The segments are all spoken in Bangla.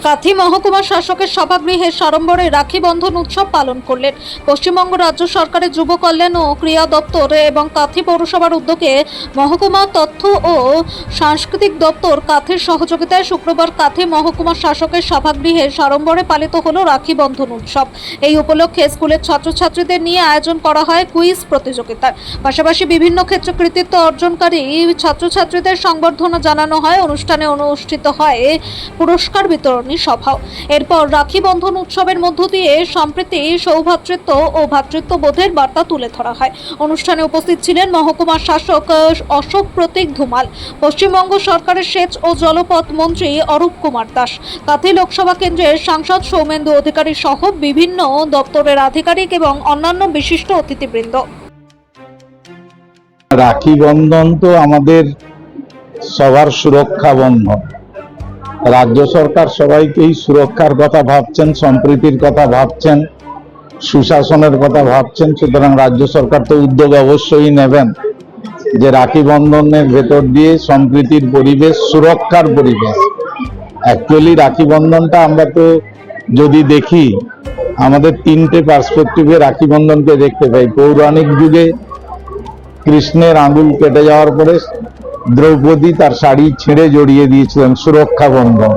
কাথি মহকুমা শাসকের সভাগৃহে সাড়ম্বরে রাখি বন্ধন উৎসব পালন করলেন পশ্চিমবঙ্গ রাজ্য সরকারের যুব কল্যাণ ও ক্রীড়া দপ্তর এবং কাথি পৌরসভার উদ্যোগে মহকুমা তথ্য ও সাংস্কৃতিক দপ্তর কাথির সহযোগিতায় শুক্রবার কাথি মহকুমা শাসকের সভাগৃহে সাড়ম্বরে পালিত হলো রাখি বন্ধন উৎসব। এই উপলক্ষে স্কুলের ছাত্রছাত্রীদের নিয়ে আয়োজন করা হয় কুইজ প্রতিযোগিতার পাশাপাশি বিভিন্ন ক্ষেত্রে কৃতিত্ব অর্জনকারী ছাত্রছাত্রীদের সংবর্ধনা জানানো হয়। অনুষ্ঠানে অনুষ্ঠিত হয় পুরস্কার বিতরণী সভাও। এরপর রাখি বন্ধন উৎসবের মধ্য দিয়ে সম্প্রীতি, সৌভ্রাতৃত্ব ও ভ্রাতৃত্ববোধের বার্তা তুলে ধরা হয়। অনুষ্ঠানে উপস্থিত ছিলেন মহকুমা শাসক অশোক প্রতীক ধুমাল, পশ্চিমবঙ্গ সরকারের সেচ ও জলপথ মন্ত্রী অরূপ কুমার দাস, কাথি লোকসভা কেন্দ্রের সাংসদ সৌমেন্দু অধিকারী সহ বিভিন্ন দপ্তরের আধিকারিক এবং অন্যান্য বিশিষ্ট অতিথিবৃন্দ। রাখি বন্ধন তো আমাদের সবার সুরক্ষা বন্ধন। রাজ্য সরকার সবাইকেই সুরক্ষার কথা ভাবছেন, সম্প্রীতির কথা ভাবছেন, সুশাসনের কথা ভাবছেন। সুতরাং রাজ্য সরকার তো উদ্যোগ অবশ্যই নেবেন যে রাখি বন্ধনের ভেতর দিয়ে সম্প্রীতির পরিবেশ, সুরক্ষার পরিবেশ। অ্যাকচুয়ালি রাখি বন্ধনটা আমরা তো যদি দেখি, আমাদের তিনটে পার্সপেক্টিভে রাখি বন্ধনকে দেখতে পাই। পৌরাণিক যুগে কৃষ্ণের আঙুল কেটে যাওয়ার পরে দ্রৌপদী তার শাড়ি ছিঁড়ে জড়িয়ে দিয়েছিলেন, সুরক্ষা বন্ধন।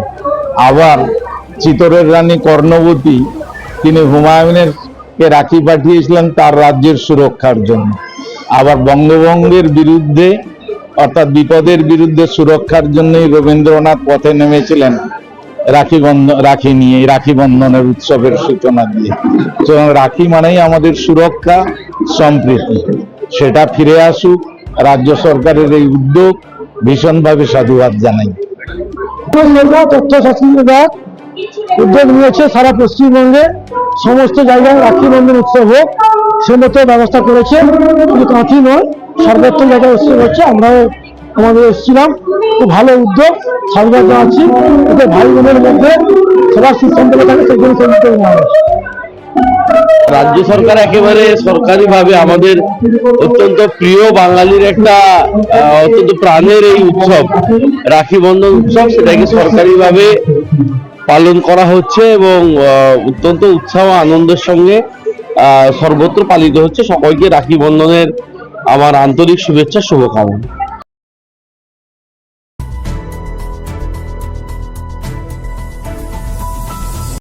আবার চিতরের রানী কর্ণবতী, তিনি হুমায়ুনের কে রাখি পাঠিয়েছিলেন তার রাজ্যের সুরক্ষার জন্য। আবার বঙ্গভঙ্গের বিরুদ্ধে অর্থাৎ বিপদের বিরুদ্ধে সুরক্ষার জন্যই রবীন্দ্রনাথ পথে নেমেছিলেন রাখি নিয়ে, রাখি বন্ধনের উৎসবের সূচনা দিয়ে। সুতরাং রাখি মানেই আমাদের সুরক্ষা, সম্প্রীতি। সেটা ফিরে আসুক, রাজ্য সরকারের এই উদ্যোগ ভীষণভাবে সাধুবাদ জানাই। তথ্য সংস্কৃতি বিভাগ উদ্যোগ নিয়েছে সারা পশ্চিমবঙ্গে সমস্ত জায়গায় রাখি বন্ধন উৎসব হোক, সে মতো ব্যবস্থা করেছে। শুধু কাঁথি নয়, সর্বত্র জায়গায় উৎসব হচ্ছে। আমরাও আমাদের এসেছিলাম, খুব ভালো উদ্যোগ, সাধুবাদ জানাচ্ছি। এতে ভাই বোনের মধ্যে সবার সুসম্পর্ক থাকে, সেই জন্য সেই উদ্যোগ নেওয়া হয়েছে। রাজ্য সরকার একেবারে সরকারিভাবে আমাদের অত্যন্ত প্রিয় বাঙালির একটা অত্যন্ত প্রাণের এই উৎসব রাখি বন্ধন উৎসব, সেটাকে সরকারিভাবে পালন করা হচ্ছে এবং অত্যন্ত উৎসাহ আনন্দের সঙ্গে সর্বত্র পালিত হচ্ছে। সকলকে রাখি বন্ধনের আমার আন্তরিক শুভেচ্ছা, শুভকামনা।